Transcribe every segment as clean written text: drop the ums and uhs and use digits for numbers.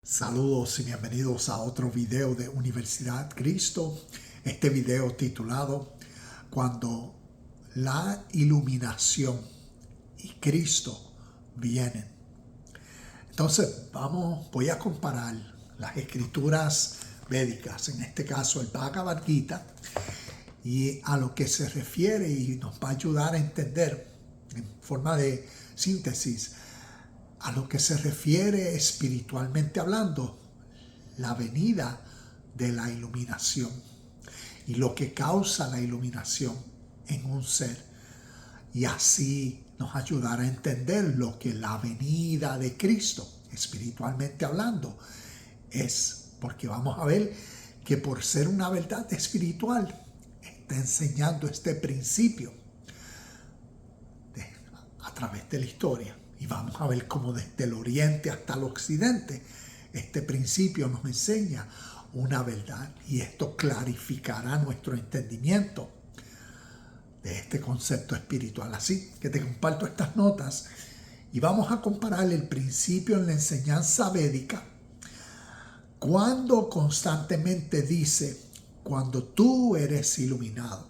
Saludos y bienvenidos a otro video de Universidad Cristo. Este video titulado Cuando la iluminación y Cristo vienen. Entonces voy a comparar las escrituras védicas, en este caso el Bhagavad Gita, y a lo que se refiere, y nos va a ayudar a entender en forma de síntesis a lo que se refiere espiritualmente hablando, la venida de la iluminación y lo que causa la iluminación en un ser. Y así nos ayudará a entender lo que la venida de Cristo, espiritualmente hablando, es. Porque vamos a ver que por ser una verdad espiritual, está enseñando este principio a través de la historia. Y vamos a ver cómo desde el oriente hasta el occidente este principio nos enseña una verdad. Y esto clarificará nuestro entendimiento de este concepto espiritual. Así que te comparto estas notas y vamos a comparar el principio en la enseñanza védica cuando constantemente dice cuando tú eres iluminado.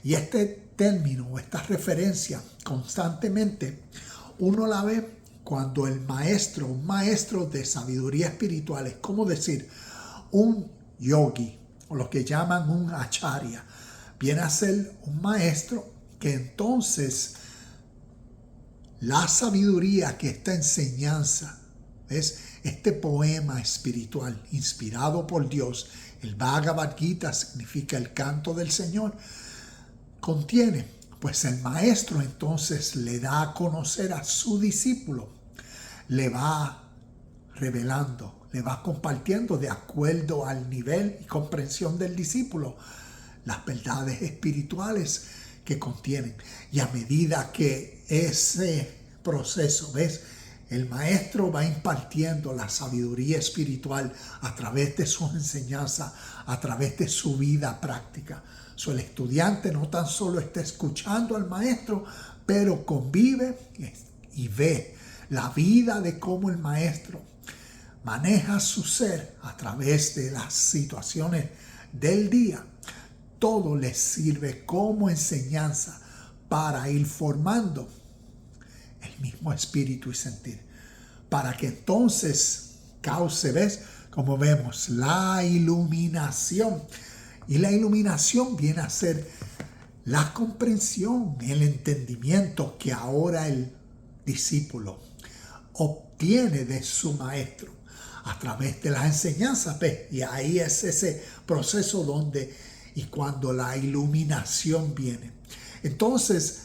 Y este término o esta referencia constantemente uno la ve cuando un maestro de sabiduría espiritual, es como decir, un yogi, o lo que llaman un acharya, viene a ser un maestro que entonces la sabiduría que esta enseñanza, ¿ves? Este poema espiritual inspirado por Dios, el Bhagavad Gita significa el canto del Señor, contiene. Pues el maestro entonces le da a conocer a su discípulo, le va revelando, le va compartiendo de acuerdo al nivel y comprensión del discípulo las verdades espirituales que contienen. Y a medida que ese proceso, ¿ves? El maestro va impartiendo la sabiduría espiritual a través de sus enseñanzas, a través de su vida práctica. El estudiante no tan solo está escuchando al maestro, pero convive y ve la vida de cómo el maestro maneja su ser a través de las situaciones del día. Todo les sirve como enseñanza para ir formando el mismo espíritu y sentir, para que entonces cause, ¿ves? Como vemos, la iluminación. Y la iluminación viene a ser la comprensión, el entendimiento que ahora el discípulo obtiene de su maestro a través de las enseñanzas. ¿Ves? Y ahí es ese proceso donde y cuando la iluminación viene. Entonces,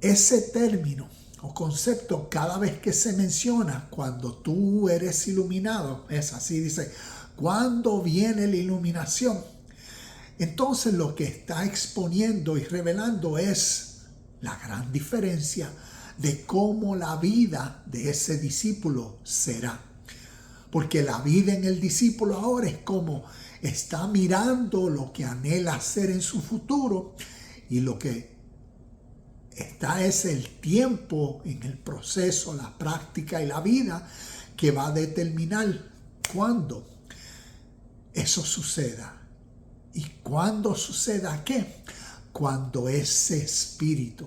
ese término o concepto cada vez que se menciona, cuando tú eres iluminado, es así, dice, ¿cuándo viene la iluminación? Entonces lo que está exponiendo y revelando es la gran diferencia de cómo la vida de ese discípulo será. Porque la vida en el discípulo ahora es como está mirando lo que anhela hacer en su futuro, y lo que está es el tiempo en el proceso, la práctica y la vida que va a determinar cuándo eso suceda. ¿Y cuándo suceda qué? Cuando ese espíritu,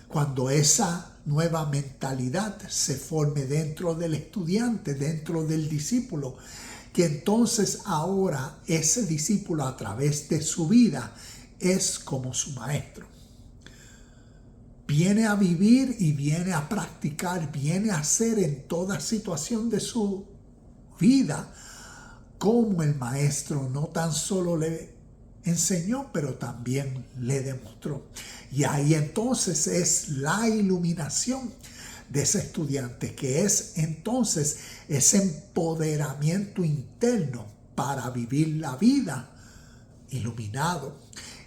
cuando esa nueva mentalidad se forme dentro del estudiante, dentro del discípulo, que entonces ahora ese discípulo a través de su vida es como su maestro. Viene a vivir y viene a practicar, viene a hacer en toda situación de su vida como el maestro no tan solo le enseñó, pero también le demostró. Y ahí entonces es la iluminación de ese estudiante, que es entonces ese empoderamiento interno para vivir la vida iluminado.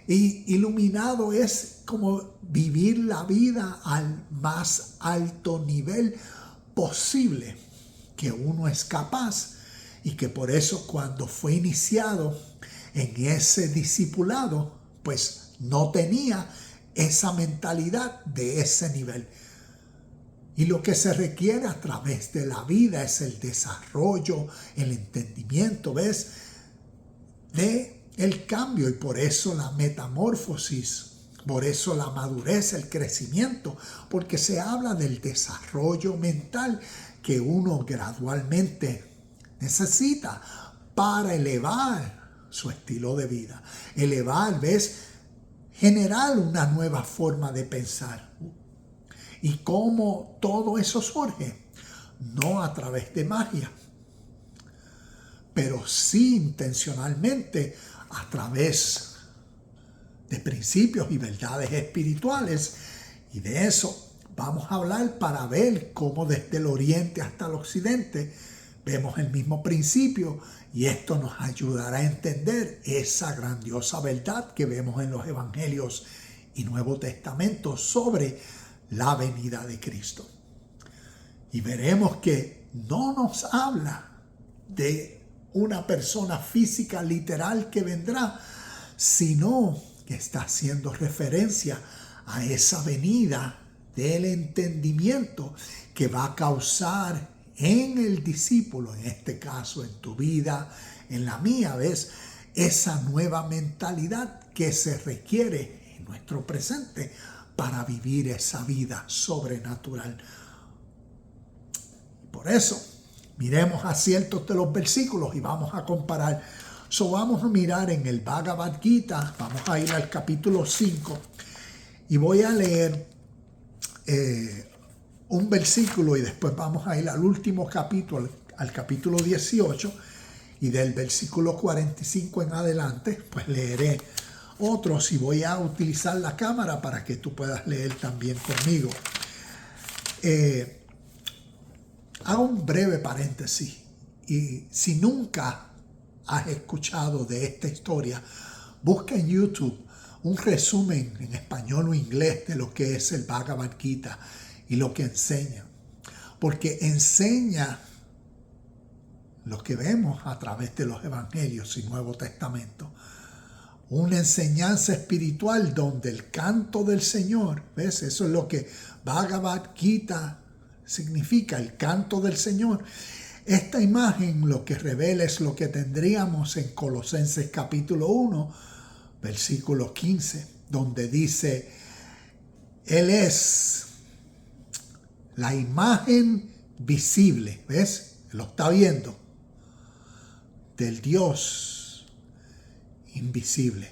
Y iluminado es como vivir la vida al más alto nivel posible que uno es capaz. Y que por eso cuando fue iniciado en ese discipulado, pues no tenía esa mentalidad de ese nivel. Y lo que se requiere a través de la vida es el desarrollo, el entendimiento, ¿ves? De el cambio, y por eso la metamorfosis, por eso la madurez, el crecimiento, porque se habla del desarrollo mental que uno gradualmente necesita para elevar su estilo de vida. Elevar, ¿ves? Generar una nueva forma de pensar. ¿Y cómo todo eso surge? No a través de magia, pero sí intencionalmente a través de principios y verdades espirituales. Y de eso vamos a hablar para ver cómo desde el oriente hasta el occidente vemos el mismo principio, y esto nos ayudará a entender esa grandiosa verdad que vemos en los Evangelios y Nuevo Testamento sobre la venida de Cristo. Y veremos que no nos habla de una persona física literal que vendrá, sino que está haciendo referencia a esa venida del entendimiento que va a causar en el discípulo, en este caso en tu vida, en la mía, ¿ves? Esa nueva mentalidad que se requiere en nuestro presente para vivir esa vida sobrenatural. Por eso, miremos a ciertos de los versículos y vamos a comparar. Vamos a mirar en el Bhagavad Gita, vamos a ir al capítulo 5 y voy a leer un versículo y después vamos a ir al último capítulo, al capítulo 18, y del versículo 45 en adelante, pues leeré otros y voy a utilizar la cámara para que tú puedas leer también conmigo. Hago un breve paréntesis, y si nunca has escuchado de esta historia, busca en YouTube un resumen en español o inglés de lo que es el Bhagavad Gita y lo que enseña, porque enseña lo que vemos a través de los Evangelios y Nuevo Testamento. Una enseñanza espiritual donde el canto del Señor, ¿ves? Eso es lo que Bhagavad Gita significa, el canto del Señor. Esta imagen lo que revela es lo que tendríamos en Colosenses capítulo 1, versículo 15, donde dice, Él es la imagen visible, ¿ves? Lo está viendo, del Dios invisible.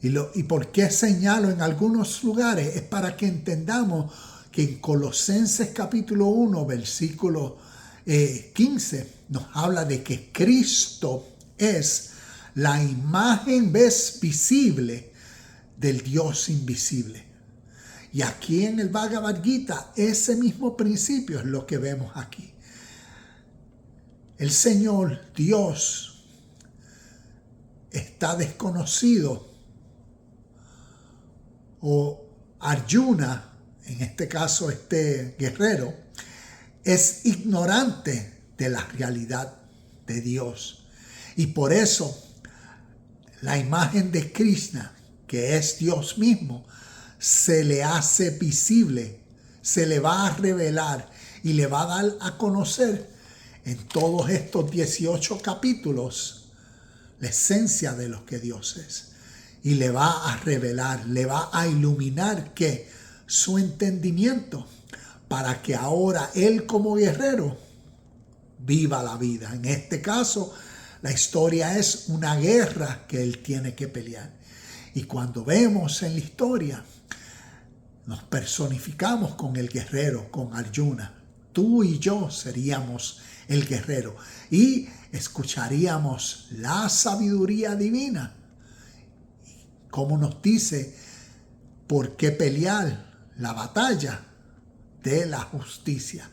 ¿Y por qué señalo en algunos lugares? Es para que entendamos que en Colosenses capítulo 1, versículo 15, nos habla de que Cristo es la imagen, ¿ves?, visible del Dios invisible. Y aquí en el Bhagavad Gita, ese mismo principio es lo que vemos aquí. El Señor Dios está desconocido, o Arjuna, en este caso este guerrero, es ignorante de la realidad de Dios. Y por eso la imagen de Krishna, que es Dios mismo, se le hace visible, se le va a revelar y le va a dar a conocer en todos estos 18 capítulos la esencia de lo que Dios es. Y le va a revelar, le va a iluminar que su entendimiento, para que ahora él como guerrero viva la vida. En este caso, la historia es una guerra que él tiene que pelear. Y cuando vemos en la historia, nos personificamos con el guerrero, con Arjuna. Tú y yo seríamos el guerrero y escucharíamos la sabiduría divina. Como nos dice por qué pelear la batalla de la justicia,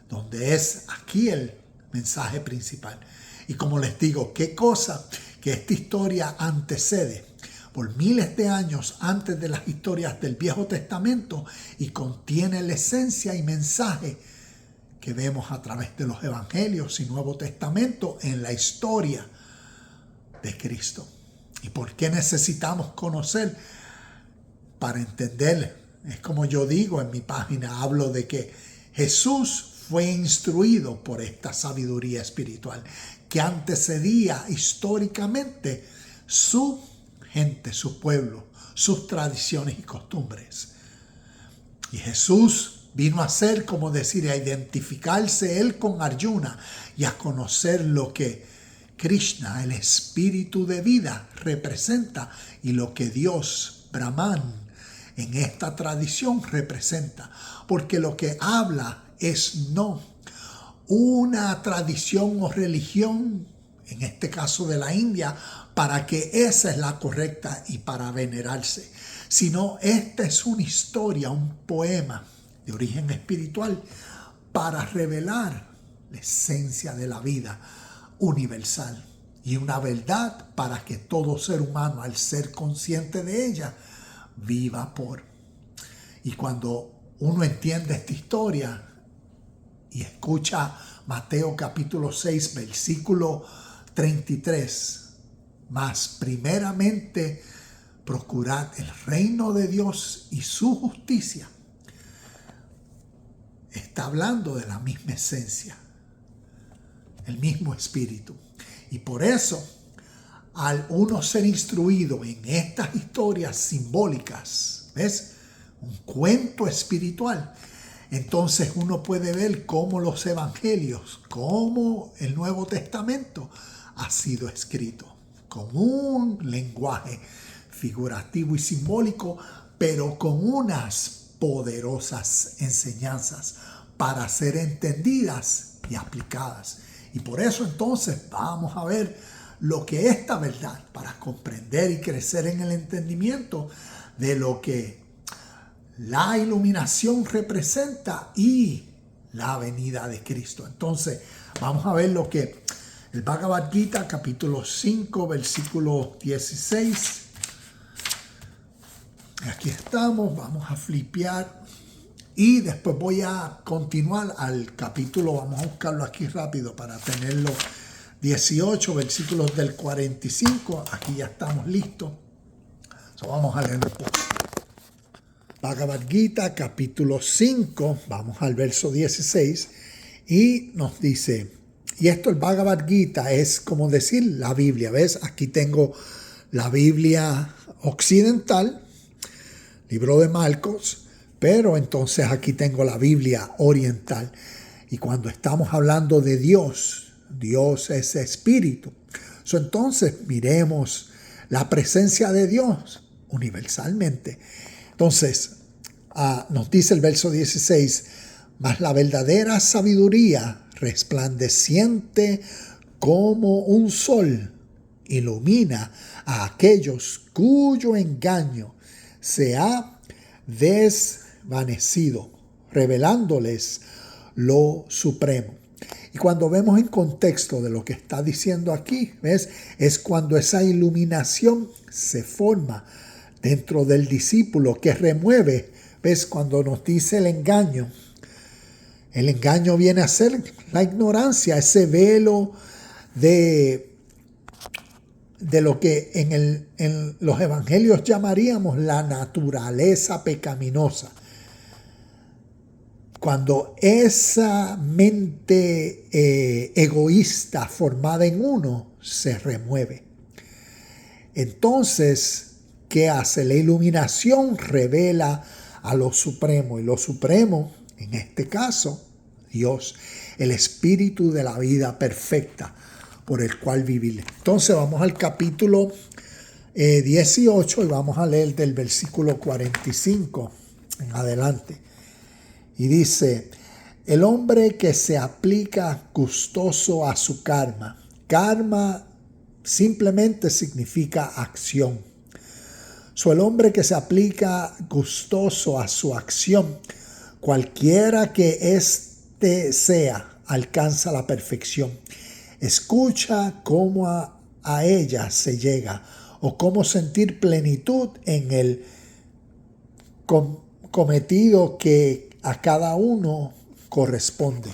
donde es aquí el mensaje principal. Y como les digo, qué cosa que esta historia antecede por miles de años antes de las historias del Viejo Testamento y contiene la esencia y mensaje que vemos a través de los Evangelios y Nuevo Testamento en la historia de Cristo. ¿Y por qué necesitamos conocer para entender Es como yo digo en mi página, hablo de que Jesús fue instruido por esta sabiduría espiritual que antecedía históricamente su gente, su pueblo, sus tradiciones y costumbres. Y Jesús vino a ser, como decir, a identificarse él con Arjuna y a conocer lo que Krishna, el espíritu de vida, representa y lo que Dios, Brahman, en esta tradición representa. Porque lo que habla es no una tradición o religión, en este caso de la India, para que esa es la correcta y para venerarse, sino esta es una historia, un poema de origen espiritual para revelar la esencia de la vida universal y una verdad para que todo ser humano, al ser consciente de ella, viva por. Y cuando uno entiende esta historia y escucha Mateo capítulo 6, versículo 33, mas primeramente procurad el reino de Dios y su justicia, está hablando de la misma esencia, el mismo espíritu. Y por eso, al uno ser instruido en estas historias simbólicas, ¿ves? Un cuento espiritual, entonces uno puede ver cómo los evangelios, cómo el Nuevo Testamento ha sido escrito con un lenguaje figurativo y simbólico, pero con unas poderosas enseñanzas para ser entendidas y aplicadas. Y por eso entonces vamos a ver lo que esta verdad, para comprender y crecer en el entendimiento de lo que la iluminación representa y la venida de Cristo. Entonces, vamos a ver lo que el Bhagavad Gita, capítulo 5, versículo 16. Aquí estamos, vamos a flipear y después voy a continuar al capítulo, vamos a buscarlo aquí rápido para tenerlo, 18, versículos del 45. Aquí ya estamos listos. So, vamos a leer un poco. Bhagavad Gita, capítulo 5, vamos al verso 16, y nos dice, y esto el Bhagavad Gita es como decir la Biblia, ¿ves? Aquí tengo la Biblia occidental, libro de Marcos, pero entonces aquí tengo la Biblia oriental. Y cuando estamos hablando de Dios, Dios es espíritu. Entonces miremos la presencia de Dios universalmente. Entonces, nos dice el verso 16, mas la verdadera sabiduría resplandeciente como un sol ilumina a aquellos cuyo engaño se ha desvanecido, revelándoles lo supremo. Y cuando vemos en contexto de lo que está diciendo aquí, ¿ves? Es cuando esa iluminación se forma dentro del discípulo que remueve, ¿ves? Cuando nos dice el engaño viene a ser la ignorancia, ese velo de lo que en los evangelios llamaríamos la naturaleza pecaminosa. Cuando esa mente egoísta formada en uno se remueve. Entonces, ¿qué hace? La iluminación revela a lo supremo, y lo supremo, en este caso, Dios, el espíritu de la vida perfecta por el cual vivir. Entonces vamos al capítulo 18 y vamos a leer del versículo 45 en adelante. Y dice, el hombre que se aplica gustoso a su karma. Karma simplemente significa acción. El hombre que se aplica gustoso a su acción, cualquiera que éste sea, alcanza la perfección. Escucha cómo a ella se llega o cómo sentir plenitud en el cometido que a cada uno corresponde.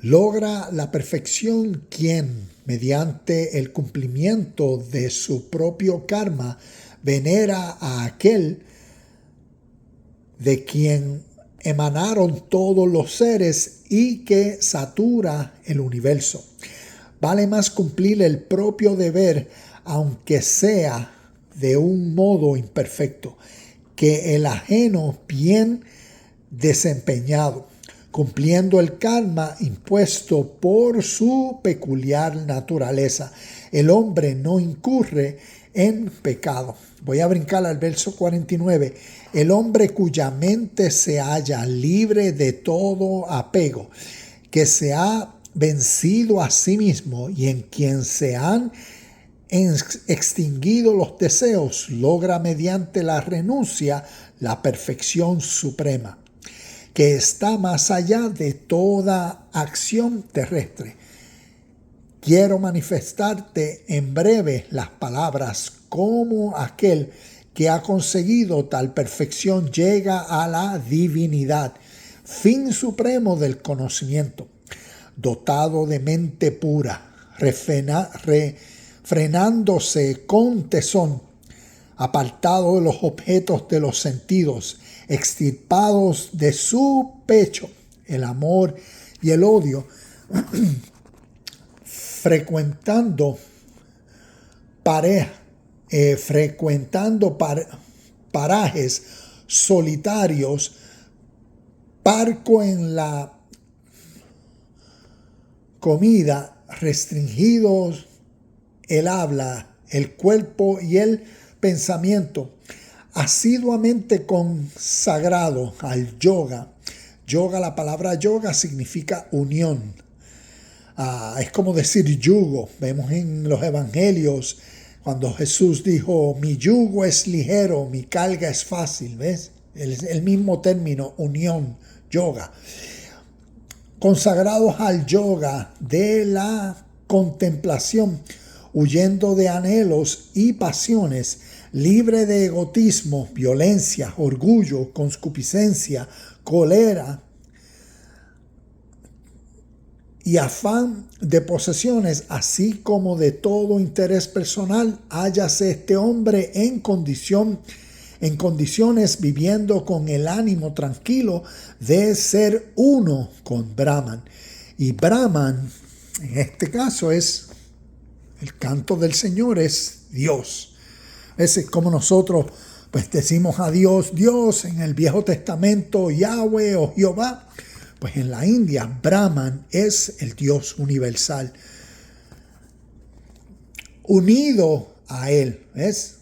logra la perfección quien, mediante el cumplimiento de su propio karma, venera a aquel de quien emanaron todos los seres y que satura el universo. Vale más cumplir el propio deber, aunque sea de un modo imperfecto, que el ajeno bien desempeñado, cumpliendo el karma impuesto por su peculiar naturaleza. El hombre no incurre en pecado. Voy a brincar al verso 49. El hombre cuya mente se halla libre de todo apego, que se ha vencido a sí mismo y en quien se han extinguido los deseos, logra mediante la renuncia la perfección suprema, que está más allá de toda acción terrestre. Quiero manifestarte en breve las palabras cómo aquel que ha conseguido tal perfección llega a la divinidad, fin supremo del conocimiento, dotado de mente pura, frenándose con tesón, apartado de los objetos de los sentidos, extirpados de su pecho el amor y el odio, frecuentando parajes solitarios, parco en la comida, restringidos el habla, el cuerpo y el pensamiento, asiduamente consagrado al yoga. Yoga, la palabra yoga significa unión. Es como decir yugo. Vemos en los evangelios cuando Jesús dijo, mi yugo es ligero, mi carga es fácil. ¿Ves? El mismo término, unión, yoga. Consagrados al yoga de la contemplación, huyendo de anhelos y pasiones, libre de egotismo, violencia, orgullo, concupiscencia, cólera y afán de posesiones, así como de todo interés personal, hállase este hombre en condiciones viviendo con el ánimo tranquilo de ser uno con Brahman. Y Brahman, en este caso, es el canto del Señor, es Dios. Es como nosotros pues decimos a Dios, Dios en el Viejo Testamento, Yahweh o Jehová. Pues en la India, Brahman es el Dios universal. Unido a Él, ¿ves?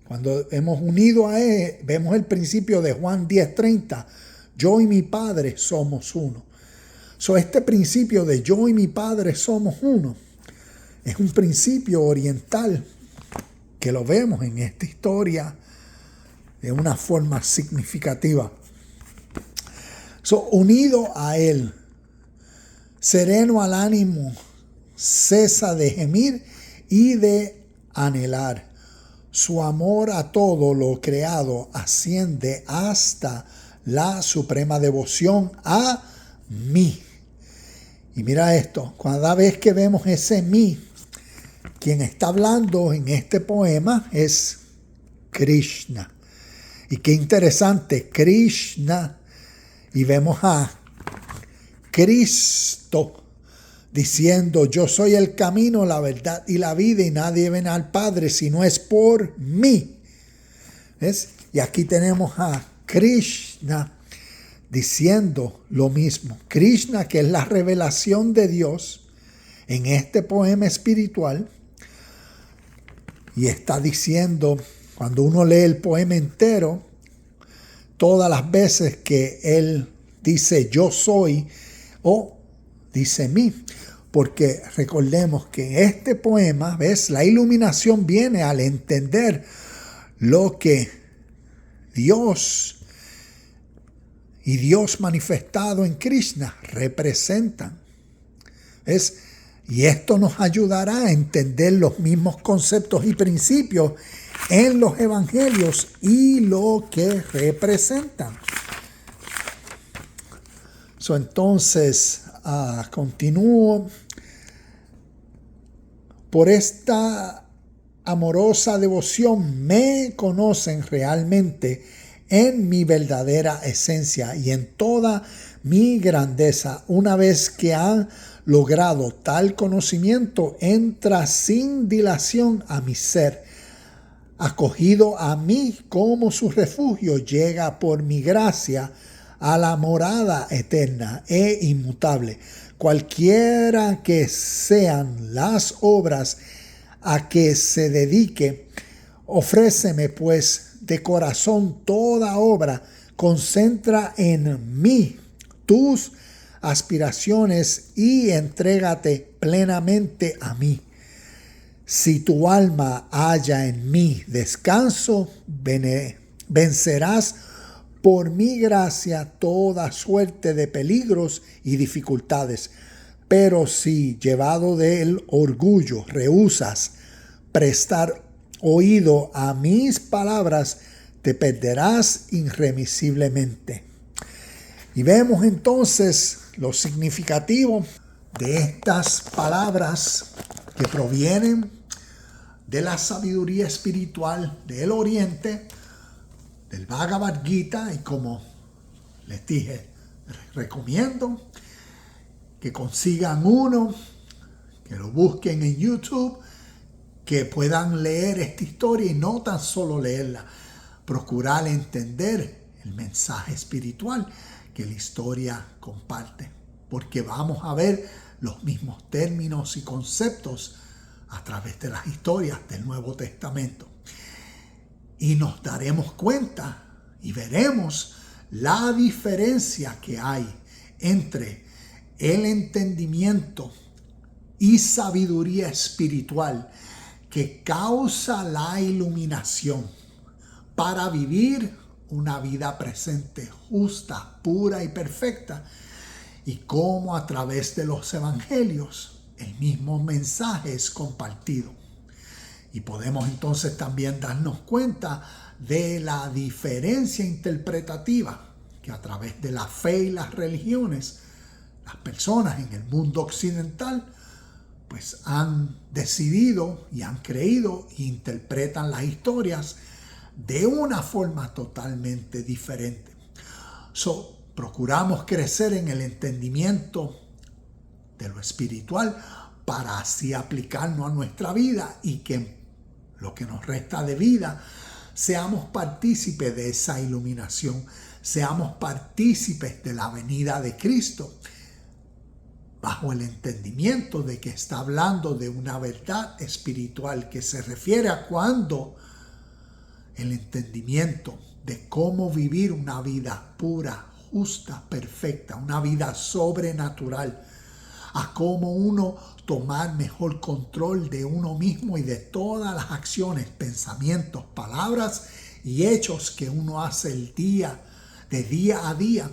Cuando hemos unido a Él, vemos el principio de Juan 10:30. Yo y mi Padre somos uno. Este principio de yo y mi Padre somos uno es un principio oriental que lo vemos en esta historia de una forma significativa. Unido a Él, sereno al ánimo, cesa de gemir y de anhelar. Su amor a todo lo creado asciende hasta la suprema devoción a mí. Y mira esto, cada vez que vemos ese mí, quien está hablando en este poema es Krishna. Y qué interesante, Krishna. Y vemos a Cristo diciendo, yo soy el camino, la verdad y la vida, y nadie viene al Padre si no es por mí. ¿Ves? Y aquí tenemos a Krishna diciendo lo mismo. Krishna, que es la revelación de Dios en este poema espiritual, y está diciendo, cuando uno lee el poema entero, todas las veces que él dice yo soy o dice mí, porque recordemos que en este poema, ¿ves? La iluminación viene al entender lo que Dios y Dios manifestado en Krishna representan. ¿Ves? Y esto nos ayudará a entender los mismos conceptos y principios en los evangelios y lo que representan. Entonces, continúo. Por esta amorosa devoción me conocen realmente en mi verdadera esencia y en toda mi grandeza. Una vez que han logrado tal conocimiento, entra sin dilación a mi ser. Acogido a mí como su refugio, llega por mi gracia a la morada eterna e inmutable. Cualquiera que sean las obras a que se dedique, ofréceme pues de corazón toda obra, concentra en mí tus aspiraciones y entrégate plenamente a mí. Si tu alma halla en mí descanso, vencerás por mi gracia toda suerte de peligros y dificultades. Pero si, llevado del orgullo, rehusas prestar oído a mis palabras, te perderás irremisiblemente. Y vemos entonces lo significativo de estas palabras que provienen de la sabiduría espiritual del Oriente, del Bhagavad Gita, y como les dije, recomiendo que consigan uno, que lo busquen en YouTube, que puedan leer esta historia y no tan solo leerla, procurar entender el mensaje espiritual que la historia comparte, porque vamos a ver los mismos términos y conceptos a través de las historias del Nuevo Testamento. Y nos daremos cuenta y veremos la diferencia que hay entre el entendimiento y sabiduría espiritual que causa la iluminación para vivir una vida presente, justa, pura y perfecta, y cómo a través de los evangelios el mismo mensaje es compartido. Y podemos entonces también darnos cuenta de la diferencia interpretativa que a través de la fe y las religiones, las personas en el mundo occidental pues han decidido y han creído e interpretan las historias de una forma totalmente diferente. Procuramos crecer en el entendimiento de lo espiritual para así aplicarnos a nuestra vida y que en lo que nos resta de vida seamos partícipes de esa iluminación, seamos partícipes de la venida de Cristo, bajo el entendimiento de que está hablando de una verdad espiritual que se refiere a cuando el entendimiento de cómo vivir una vida pura, justa, perfecta, una vida sobrenatural, a cómo uno tomar mejor control de uno mismo y de todas las acciones, pensamientos, palabras y hechos que uno hace de día a día.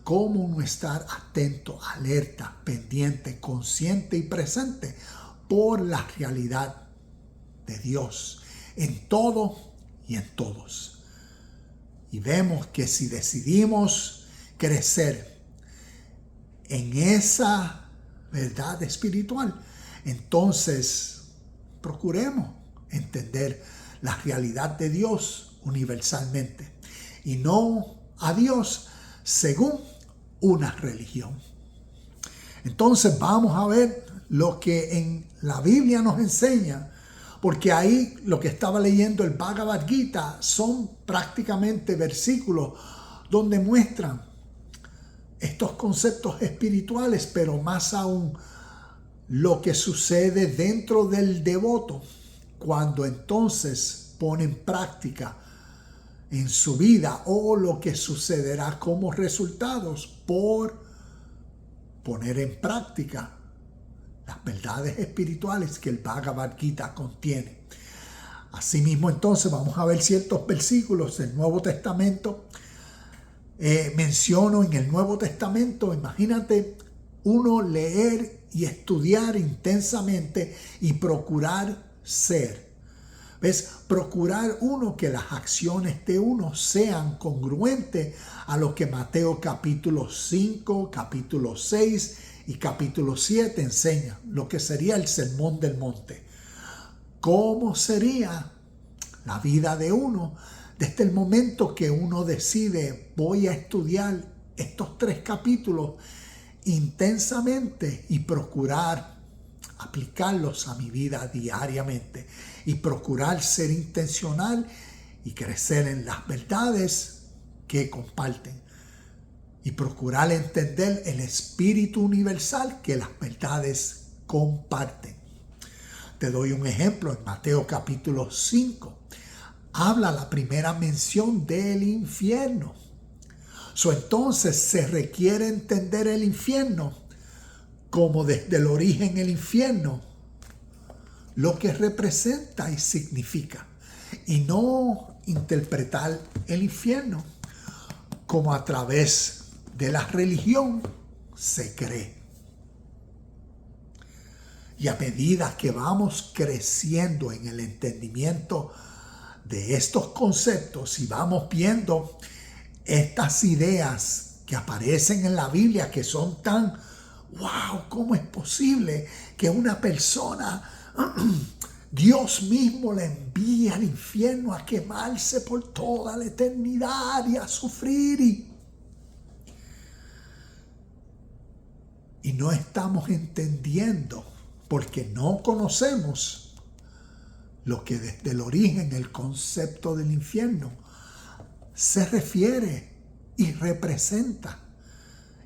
Cómo uno estar atento, alerta, pendiente, consciente y presente por la realidad de Dios en todo y en todos. Y vemos que si decidimos crecer en esa verdad espiritual, entonces procuremos entender la realidad de Dios universalmente y no a Dios según una religión. Entonces vamos a ver lo que en la Biblia nos enseña, porque ahí lo que estaba leyendo el Bhagavad Gita son prácticamente versículos donde muestran estos conceptos espirituales, pero más aún lo que sucede dentro del devoto cuando entonces pone en práctica en su vida o lo que sucederá como resultados por poner en práctica las verdades espirituales que el Bhagavad Gita contiene. Asimismo, entonces vamos a ver ciertos versículos del Nuevo Testamento. Menciono en el Nuevo Testamento, imagínate uno leer y estudiar intensamente y procurar ser ¿Ves? Procurar uno que las acciones de uno sean congruentes a lo que Mateo capítulo 5, capítulo 6 y capítulo 7 enseña, lo que sería el sermón del monte. ¿Cómo sería la vida de uno desde el momento que uno decide voy a estudiar estos 3 capítulos intensamente y procurar aplicarlos a mi vida diariamente y procurar ser intencional y crecer en las verdades que comparten y procurar entender el espíritu universal que las verdades comparten. Te doy un ejemplo en Mateo capítulo 5. Habla la primera mención del infierno. Entonces se requiere entender el infierno como desde el origen el infierno, lo que representa y significa, y no interpretar el infierno como a través de la religión se cree. Y a medida que vamos creciendo en el entendimiento de estos conceptos y vamos viendo estas ideas que aparecen en la Biblia que son tan wow, ¿cómo es posible que una persona, Dios mismo le envía al infierno a quemarse por toda la eternidad y a sufrir? Y no estamos entendiendo porque no conocemos lo que desde el origen, el concepto del infierno, se refiere y representa.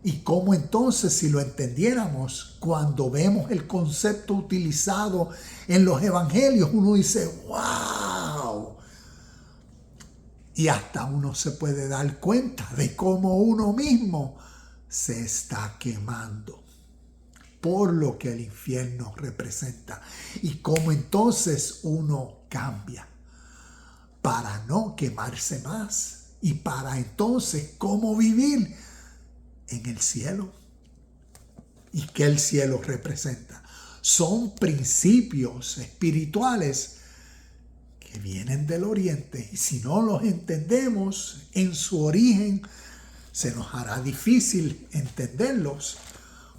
Y cómo entonces, si lo entendiéramos, cuando vemos el concepto utilizado en los evangelios, uno dice, wow. Y hasta uno se puede dar cuenta de cómo uno mismo se está quemando por lo que el infierno representa. Y cómo entonces uno cambia para no quemarse más. Y para entonces cómo vivir en el cielo. ¿Y qué el cielo representa? Son principios espirituales que vienen del oriente y si no los entendemos en su origen, se nos hará difícil entenderlos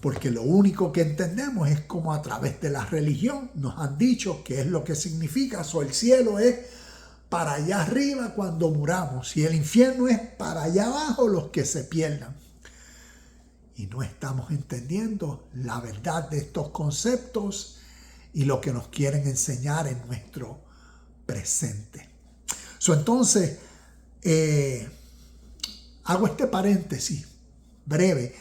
porque lo único que entendemos es como a través de la religión nos han dicho qué es lo que significa. El cielo es para allá arriba cuando muramos y el infierno es para allá abajo los que se pierdan. Y no estamos entendiendo la verdad de estos conceptos y lo que nos quieren enseñar en nuestro presente. Entonces, hago este paréntesis breve,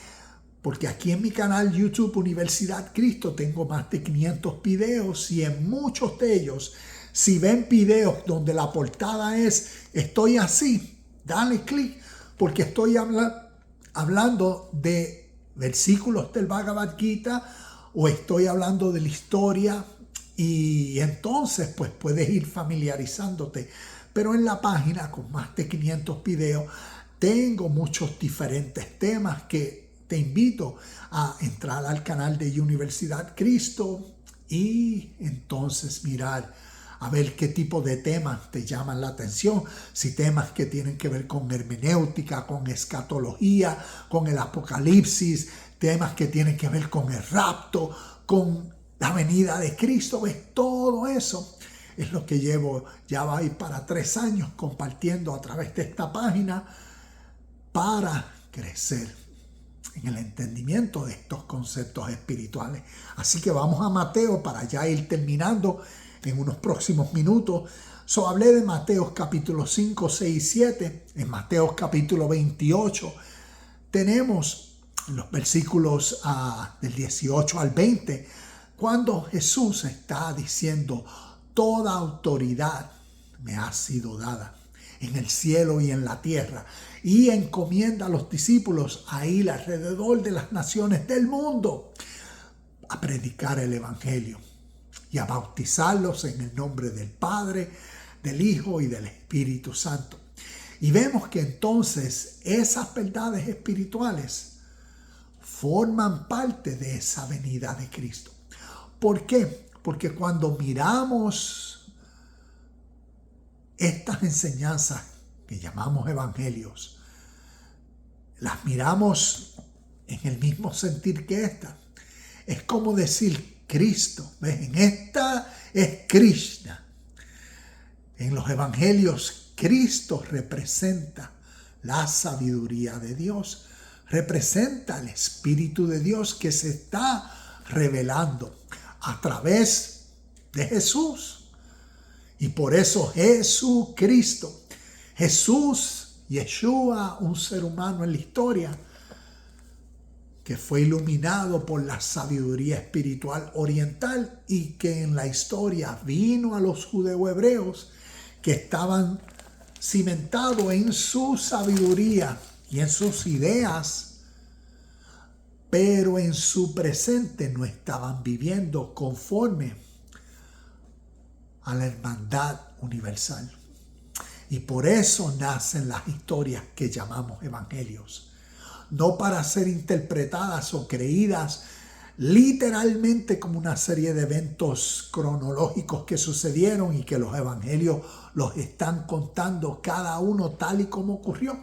porque aquí en mi canal YouTube Universidad Cristo tengo más de 500 videos y en muchos de ellos, si ven videos donde la portada es estoy así, dale clic, porque estoy hablando de versículos del Bhagavad Gita o estoy hablando de la historia y entonces pues puedes ir familiarizándote. Pero en la página con más de 500 videos tengo muchos diferentes temas que te invito a entrar al canal de Universidad Cristo y entonces mirar a ver qué tipo de temas te llaman la atención, si temas que tienen que ver con hermenéutica, con escatología, con el apocalipsis, temas que tienen que ver con el rapto, con la venida de Cristo, ¿ves? Todo eso es lo que llevo, ya va a ir para 3 años compartiendo a través de esta página para crecer en el entendimiento de estos conceptos espirituales. Así que vamos a Mateo para ya ir terminando en unos próximos minutos. Hablé de Mateo capítulo 5, 6 y 7. En Mateo capítulo 28 tenemos los versículos del 18 al 20, cuando Jesús está diciendo, toda autoridad me ha sido dada en el cielo y en la tierra, y encomienda a los discípulos a ir alrededor de las naciones del mundo a predicar el evangelio y a bautizarlos en el nombre del Padre, del Hijo y del Espíritu Santo. Y vemos que entonces esas verdades espirituales forman parte de esa venida de Cristo. ¿Por qué? Porque cuando miramos estas enseñanzas que llamamos evangelios, las miramos en el mismo sentir que esta. Es como decir Cristo, ¿ves? En esta es Krishna. En los evangelios, Cristo representa la sabiduría de Dios, representa el Espíritu de Dios que se está revelando a través de Jesús. Y por eso Jesucristo, Jesús, Yeshua, un ser humano en la historia, que fue iluminado por la sabiduría espiritual oriental y que en la historia vino a los judeo-hebreos que estaban cimentados en su sabiduría y en sus ideas, pero en su presente no estaban viviendo conforme a la hermandad universal. Y por eso nacen las historias que llamamos evangelios. No para ser interpretadas o creídas literalmente como una serie de eventos cronológicos que sucedieron y que los evangelios los están contando cada uno tal y como ocurrió,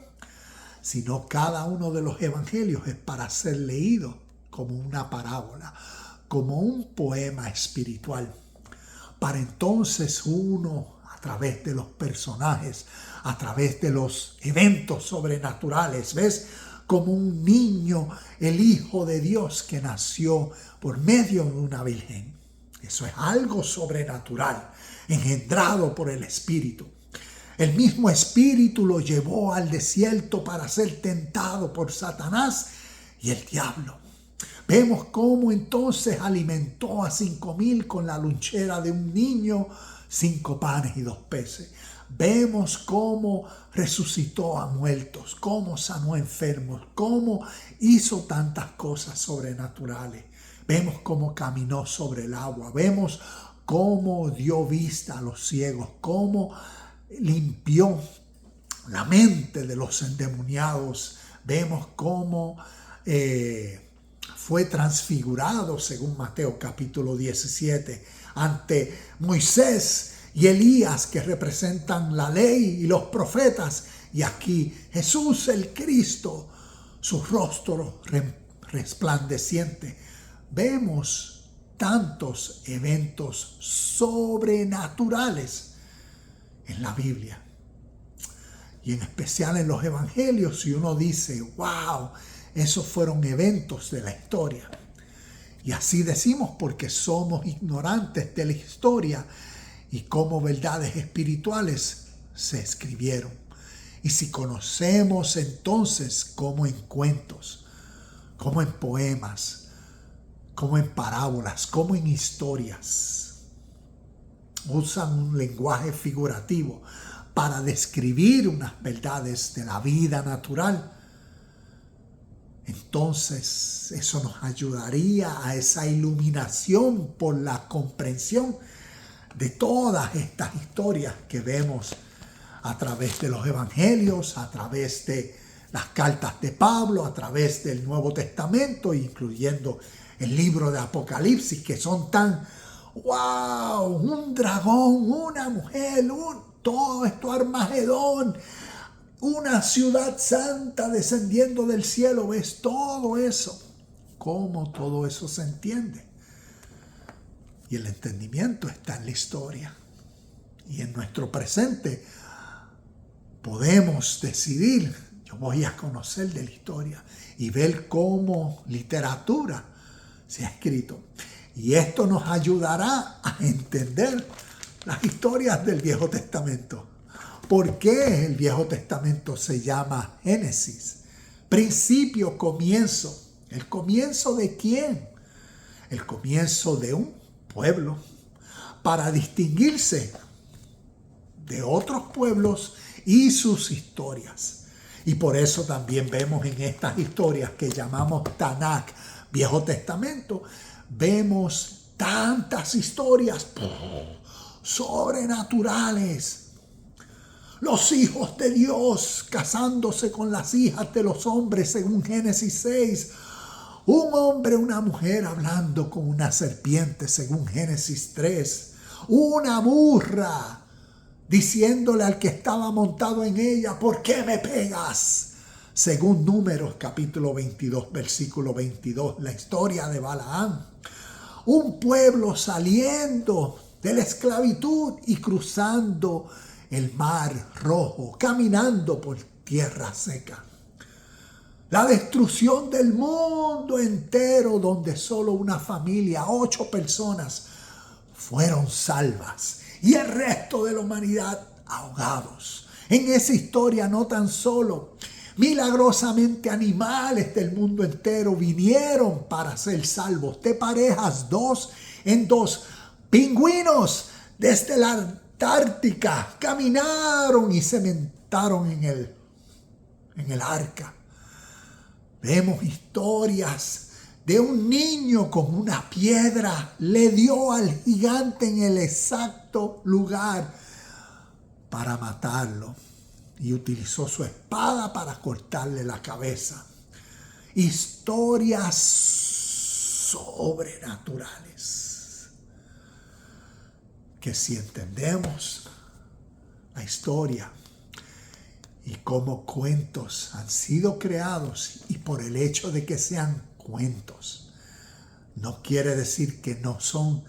sino cada uno de los evangelios es para ser leído como una parábola, como un poema espiritual, para entonces uno, a través de los personajes, a través de los eventos sobrenaturales, ¿ves? Como un niño, el Hijo de Dios que nació por medio de una virgen. Eso es algo sobrenatural, engendrado por el Espíritu. El mismo Espíritu lo llevó al desierto para ser tentado por Satanás y el diablo. Vemos cómo entonces alimentó a 5,000 con la lonchera de un niño, 5 panes y 2 peces. Vemos cómo resucitó a muertos, cómo sanó enfermos, cómo hizo tantas cosas sobrenaturales. Vemos cómo caminó sobre el agua, vemos cómo dio vista a los ciegos, cómo limpió la mente de los endemoniados. Vemos cómo fue transfigurado, según Mateo capítulo 17, ante Moisés y Elías, que representan la ley y los profetas. Y aquí Jesús el Cristo, su rostro resplandeciente. Vemos tantos eventos sobrenaturales en la Biblia. Y en especial en los evangelios, y uno dice, wow, esos fueron eventos de la historia. Y así decimos porque somos ignorantes de la historia y cómo verdades espirituales se escribieron. Y si conocemos entonces cómo en cuentos, cómo en poemas, cómo en parábolas, cómo en historias, usan un lenguaje figurativo para describir unas verdades de la vida natural, entonces eso nos ayudaría a esa iluminación por la comprensión de todas estas historias que vemos a través de los evangelios, a través de las cartas de Pablo, a través del Nuevo Testamento, incluyendo el libro de Apocalipsis, que son tan, wow, un dragón, una mujer, todo esto Armagedón, una ciudad santa descendiendo del cielo. ¿Ves todo eso? ¿Cómo todo eso se entiende? Y el entendimiento está en la historia. Y en nuestro presente podemos decidir, yo voy a conocer de la historia y ver cómo literatura se ha escrito. Y esto nos ayudará a entender las historias del Viejo Testamento. ¿Por qué el Viejo Testamento se llama Génesis? Principio, comienzo. ¿El comienzo de quién? El comienzo de un pueblo, para distinguirse de otros pueblos y sus historias. Y por eso también vemos en estas historias que llamamos Tanakh, Viejo Testamento, vemos tantas historias sobrenaturales. Los hijos de Dios casándose con las hijas de los hombres, según Génesis 6. Un hombre, una mujer hablando con una serpiente, según Génesis 3. Una burra diciéndole al que estaba montado en ella, ¿por qué me pegas? Según Números capítulo 22, versículo 22, la historia de Balaam. Un pueblo saliendo de la esclavitud y cruzando el mar rojo, caminando por tierra seca. La destrucción del mundo entero, donde solo una familia, 8 personas, fueron salvas y el resto de la humanidad ahogados. En esa historia no tan solo milagrosamente animales del mundo entero vinieron para ser salvos, de parejas 2 en 2, pingüinos desde la Antártica caminaron y se montaron en el arca. Vemos historias de un niño con una piedra, le dio al gigante en el exacto lugar para matarlo y utilizó su espada para cortarle la cabeza. Historias sobrenaturales que si entendemos la historia y cómo cuentos han sido creados, y por el hecho de que sean cuentos, no quiere decir que no son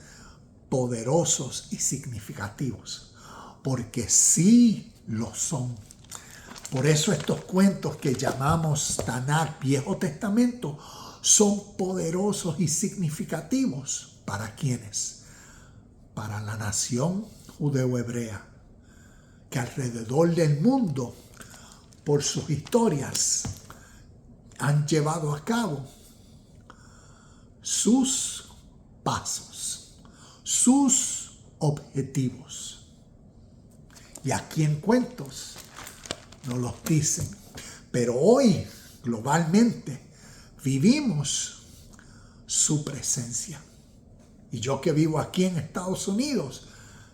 poderosos y significativos, porque sí lo son. Por eso estos cuentos que llamamos Tanakh, Viejo Testamento, son poderosos y significativos. ¿Para quiénes? Para la nación judeo-hebrea, que alrededor del mundo, por sus historias, han llevado a cabo sus pasos, sus objetivos. Y aquí en cuentos no los dicen. Pero hoy, globalmente, vivimos su presencia. Y yo que vivo aquí en Estados Unidos,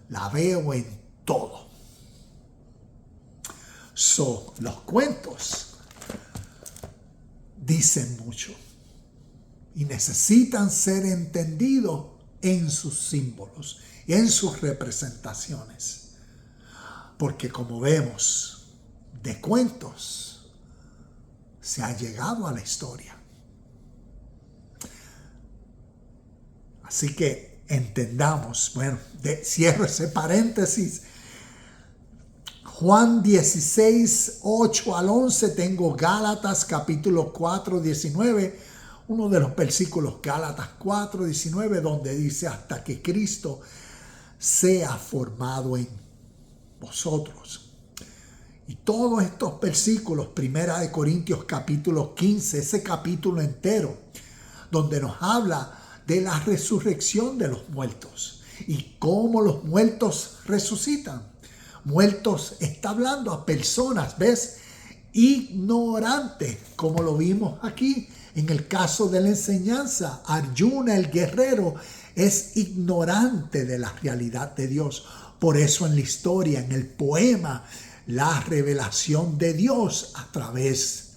la veo en todo. Los cuentos dicen mucho y necesitan ser entendidos en sus símbolos, en sus representaciones. Porque como vemos, de cuentos se ha llegado a la historia. Así que entendamos, cierro ese paréntesis. Juan 16, 8 al 11, tengo Gálatas capítulo 4, 19, uno de los versículos, Gálatas 4, 19, donde dice, hasta que Cristo sea formado en vosotros. Y todos estos versículos, Primera de Corintios capítulo 15, ese capítulo entero, donde nos habla de la resurrección de los muertos y cómo los muertos resucitan. Muertos está hablando a personas, ¿ves? Ignorantes, como lo vimos aquí en el caso de la enseñanza. Arjuna, el guerrero, es ignorante de la realidad de Dios. Por eso en la historia, en el poema, la revelación de Dios a través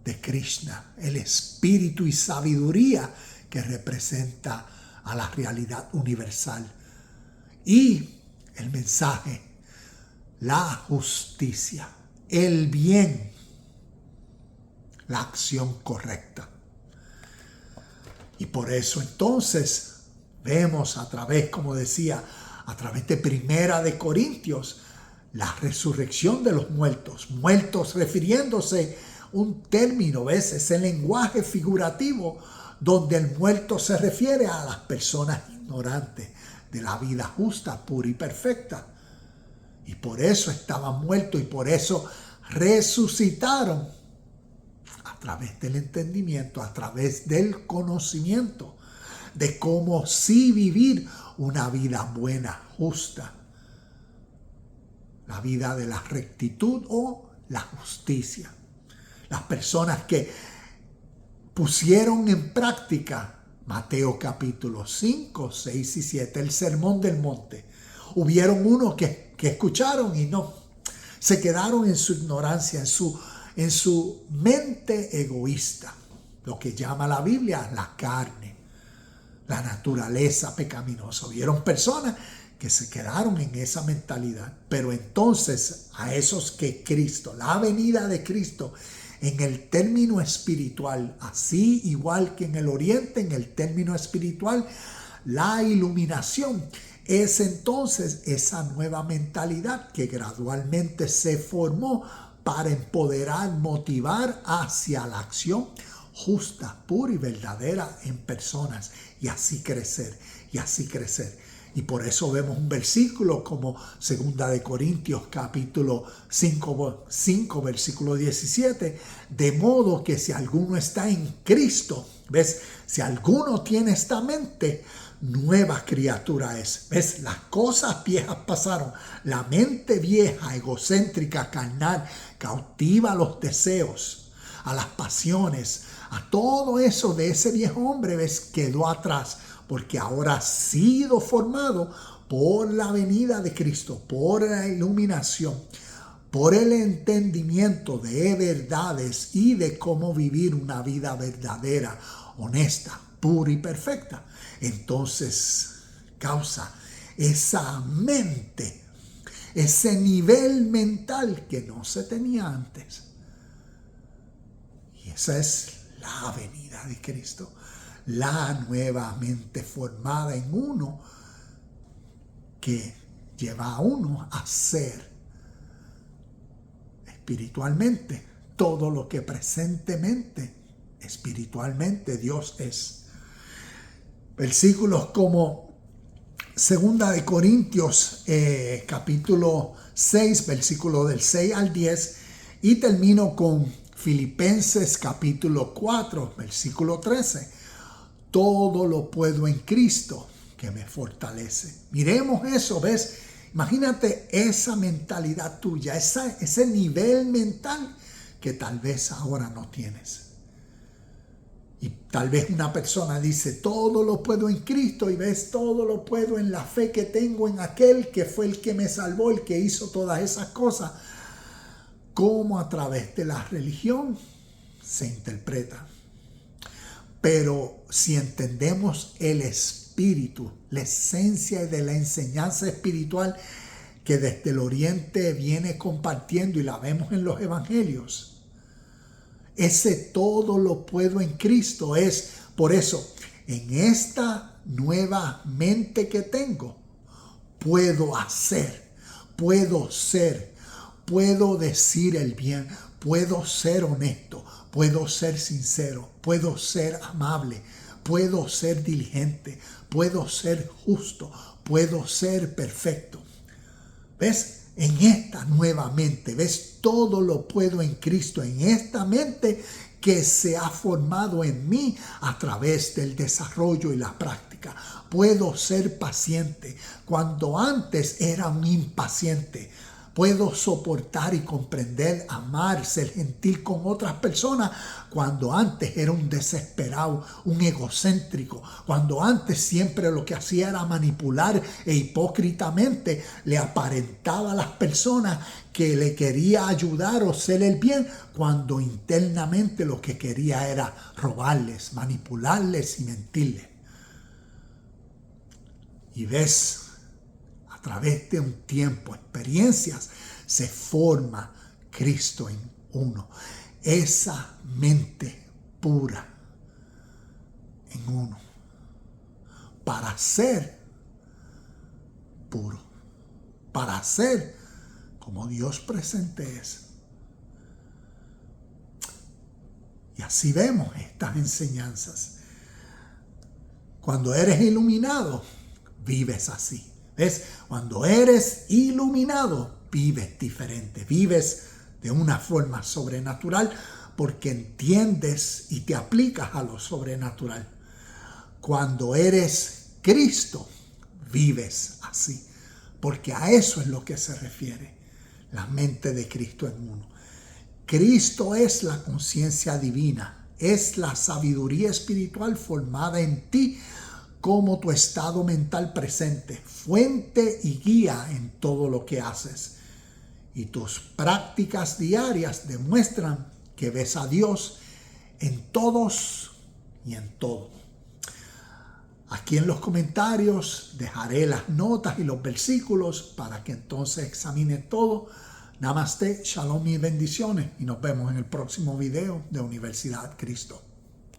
de Krishna, el espíritu y sabiduría que representa a la realidad universal. Y el mensaje, la justicia, el bien, la acción correcta. Y por eso entonces vemos a través, como decía, a través de Primera de Corintios, la resurrección de los muertos. Muertos refiriéndose un término, ¿ves? Es el lenguaje figurativo donde el muerto se refiere a las personas ignorantes de la vida justa, pura y perfecta. Y por eso estaban muertos y por eso resucitaron a través del entendimiento, a través del conocimiento de cómo sí vivir una vida buena, justa, la vida de la rectitud o la justicia. Las personas que pusieron en práctica Mateo capítulo 5, 6 y 7, el sermón del monte. Hubieron unos que escucharon y no, se quedaron en su ignorancia, en su mente egoísta, lo que llama la Biblia la carne, la naturaleza pecaminosa. Hubieron personas que se quedaron en esa mentalidad. Pero entonces a esos que Cristo, la venida de Cristo en el término espiritual, así igual que en el oriente, en el término espiritual, la iluminación es entonces esa nueva mentalidad que gradualmente se formó para empoderar, motivar hacia la acción justa, pura y verdadera en personas, y así crecer, y así crecer. Y por eso vemos un versículo como 2 Corintios capítulo 5, versículo 17, de modo que si alguno está en Cristo, ¿ves? Si alguno tiene esta mente, nueva criatura es. ¿Ves? Las cosas viejas pasaron. La mente vieja, egocéntrica, carnal, cautiva a los deseos, a las pasiones, a todo eso de ese viejo hombre, ¿ves? Quedó atrás, porque ahora ha sido formado por la venida de Cristo, por la iluminación, por el entendimiento de verdades y de cómo vivir una vida verdadera, honesta, pura y perfecta. Entonces causa esa mente, ese nivel mental que no se tenía antes. Y esa es la venida de Cristo, la nueva mente formada en uno que lleva a uno a ser espiritualmente todo lo que presentemente espiritualmente Dios es. Versículos como 2 Corintios capítulo 6, versículo del 6 al 10, y termino con Filipenses capítulo 4, versículo 13. Todo lo puedo en Cristo que me fortalece. Miremos eso, ¿ves? Imagínate esa mentalidad tuya, ese nivel mental que tal vez ahora no tienes. Y tal vez una persona dice, todo lo puedo en Cristo, y ves, todo lo puedo en la fe que tengo en aquel que fue el que me salvó, el que hizo todas esas cosas. ¿Cómo a través de la religión se interpreta? Pero si entendemos el espíritu, la esencia de la enseñanza espiritual que desde el oriente viene compartiendo, y la vemos en los evangelios, ese todo lo puedo en Cristo es, por eso, en esta nueva mente que tengo, puedo hacer, puedo ser, puedo decir el bien, puedo ser honesto, puedo ser sincero, puedo ser amable, puedo ser diligente, puedo ser justo, puedo ser perfecto. ¿Ves? En esta nueva mente, ¿ves? Todo lo puedo en Cristo, en esta mente que se ha formado en mí a través del desarrollo y la práctica. Puedo ser paciente cuando antes era un impaciente. Puedo soportar y comprender, amar, ser gentil con otras personas cuando antes era un desesperado, un egocéntrico, cuando antes siempre lo que hacía era manipular e hipócritamente le aparentaba a las personas que le quería ayudar o ser el bien, cuando internamente lo que quería era robarles, manipularles y mentirles. Y ves, a través de un tiempo, experiencias, se forma Cristo en uno. Esa mente pura en uno. Para ser puro. Para ser como Dios presente es. Y así vemos estas enseñanzas. Cuando eres iluminado, vives así. ¿Ves? Cuando eres iluminado, vives diferente, vives de una forma sobrenatural porque entiendes y te aplicas a lo sobrenatural. Cuando eres Cristo, vives así, porque a eso es lo que se refiere la mente de Cristo en uno. Cristo es la conciencia divina, es la sabiduría espiritual formada en ti como tu estado mental presente, fuente y guía en todo lo que haces. Y tus prácticas diarias demuestran que ves a Dios en todos y en todo. Aquí en los comentarios dejaré las notas y los versículos para que entonces examinen todo. Namaste, shalom y bendiciones. Y nos vemos en el próximo video de Universidad Cristo.